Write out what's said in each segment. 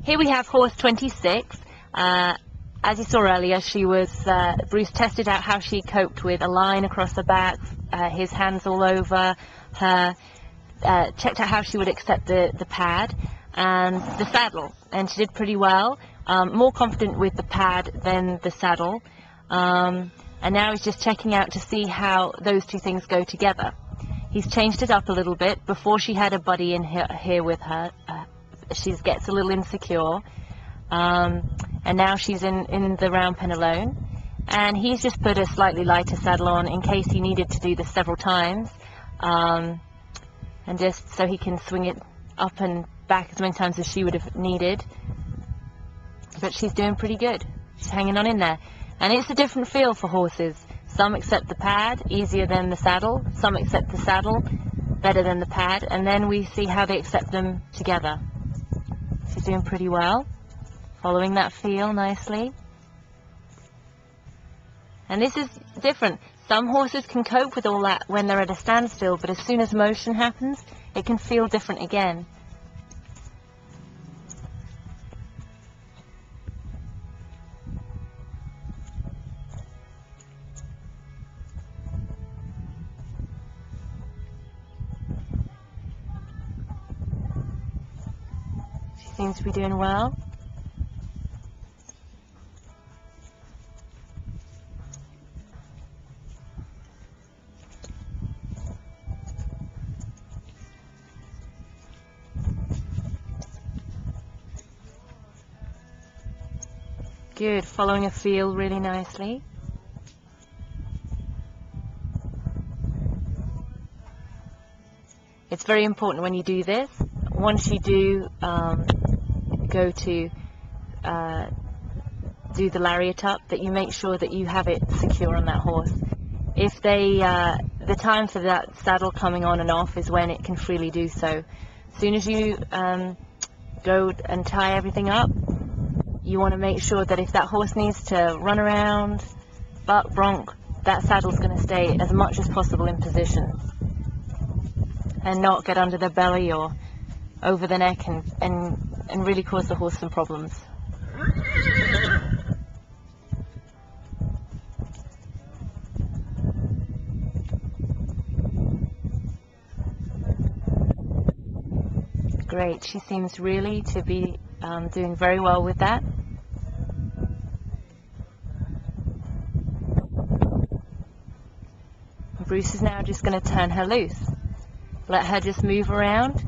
Here we have horse 26. As you saw earlier, Bruce tested out how she coped with a line across the back, his hands all over her, checked out how she would accept the pad and the saddle, and she did pretty well, more confident with the pad than the saddle, and now he's just checking out to see how those two things go together. He's changed it up a little bit. Before she had a buddy in here with her, she gets a little insecure, and now she's in the round pen alone, and he's just put a slightly lighter saddle on in case he needed to do this several times, and just so he can swing it up and back as many times as she would have needed. But she's doing pretty good. She's hanging on in there, and it's a different feel for horses. Some accept the pad easier than the saddle, some accept the saddle better than the pad, and then we see how they accept them together. She's doing pretty well, following that feel nicely. And this is different. Some horses can cope with all that when they're at a standstill, but as soon as motion happens, it can feel different again. She seems to be doing well. Good, following a feel really nicely. It's very important when you do this, once you do go to do the lariat up, that you make sure that you have it secure on that horse. If the time for that saddle coming on and off is when it can freely do so. As soon as you go and tie everything up, you want to make sure that if that horse needs to run around, buck, bronc, that saddle's going to stay as much as possible in position and not get under the belly or over the neck and really cause the horse some problems. Great, she seems really to be doing very well with that. Bruce is now just going to turn her loose. Let her just move around.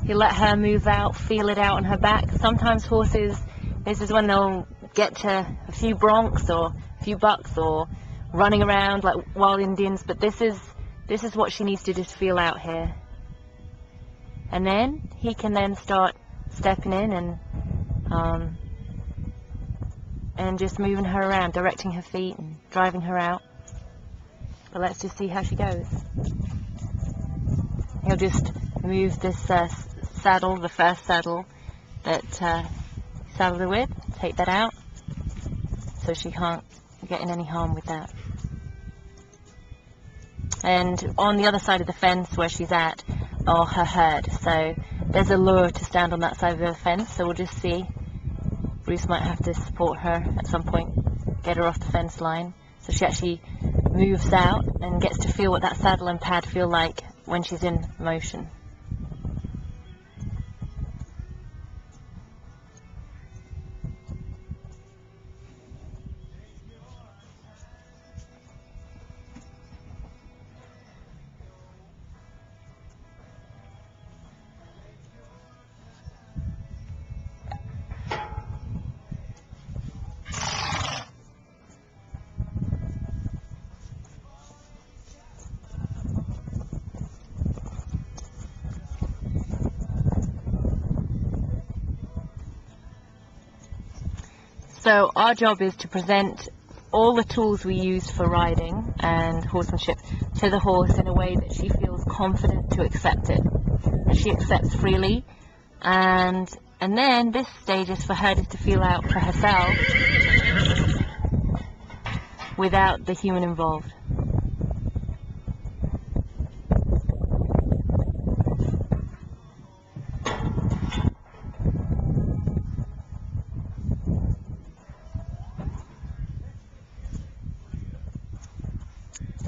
He'll let her move out, feel it out on her back. Sometimes horses, this is when they'll get to a few broncs or a few bucks or running around like wild Indians, but this is what she needs to just feel out here. And then he can then start stepping in and just moving her around, directing her feet and driving her out. But let's just see how she goes. He'll just move this saddle, the first saddle that he saddled her with, take that out so she can't get in any harm with that. And on the other side of the fence where she's at are her herd, so there's a lure to stand on that side of the fence, so we'll just see. Bruce might have to support her at some point, get her off the fence line, so she actually moves out and gets to feel what that saddle and pad feel like when she's in motion. So our job is to present all the tools we use for riding and horsemanship to the horse in a way that she feels confident to accept it, that she accepts freely, and then this stage is for her just to feel out for herself without the human involved.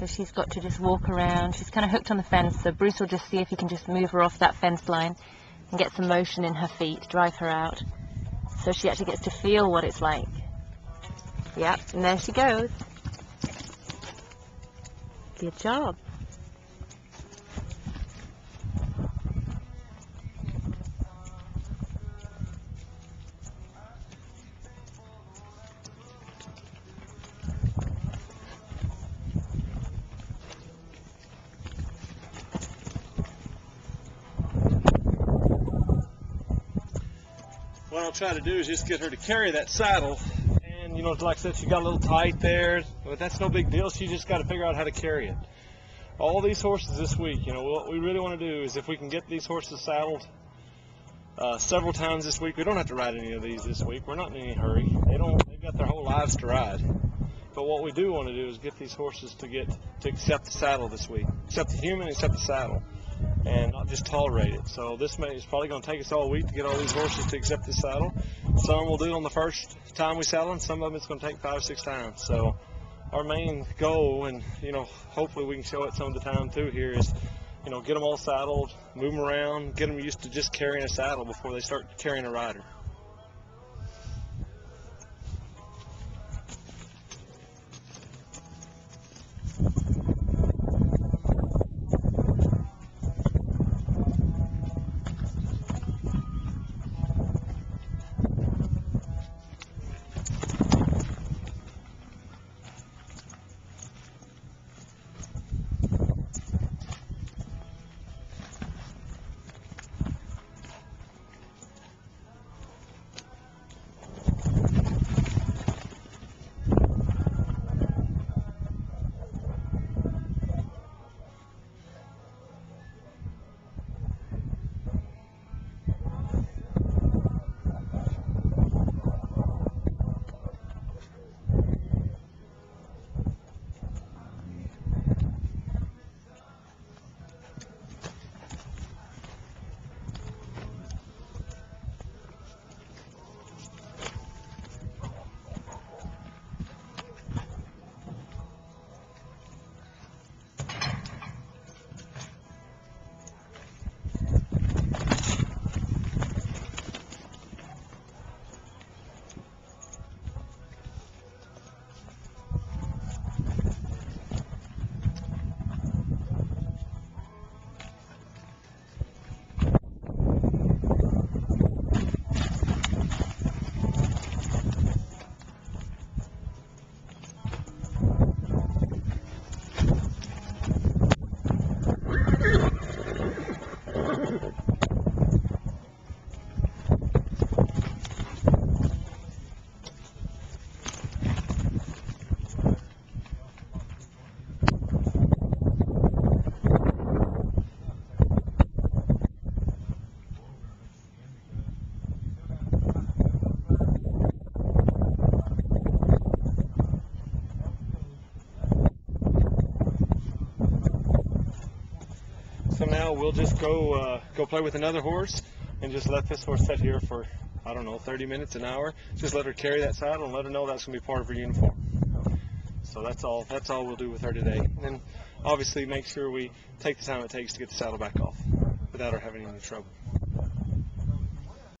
So she's got to just walk around. She's kind of hooked on the fence, so Bruce will just see if he can just move her off that fence line and get some motion in her feet, drive her out. So she actually gets to feel what it's like. Yep, and there she goes. Good job. What I'll try to do is just get her to carry that saddle, and you know, like I said, she got a little tight there, but that's no big deal. She just got to figure out how to carry it. All these horses this week, you know, what we really want to do is if we can get these horses saddled several times this week. We don't have to ride any of these this week. We're not in any hurry. They've got their whole lives to ride. But what we do want to do is get these horses to accept the saddle this week, accept the human, accept the saddle, and not just tolerate it. So this is probably going to take us all week to get all these horses to accept the saddle. Some we'll do on the first time we saddle, and some of them it's going to take 5 or 6 times. So our main goal, and you know, hopefully we can show it some of the time too here, is you know, get them all saddled, move them around, get them used to just carrying a saddle before they start carrying a rider. So now we'll just go play with another horse and just let this horse sit here for, I don't know, 30 minutes, an hour. Just let her carry that saddle and let her know that's going to be part of her uniform. So that's all we'll do with her today. And then obviously make sure we take the time it takes to get the saddle back off without her having any trouble.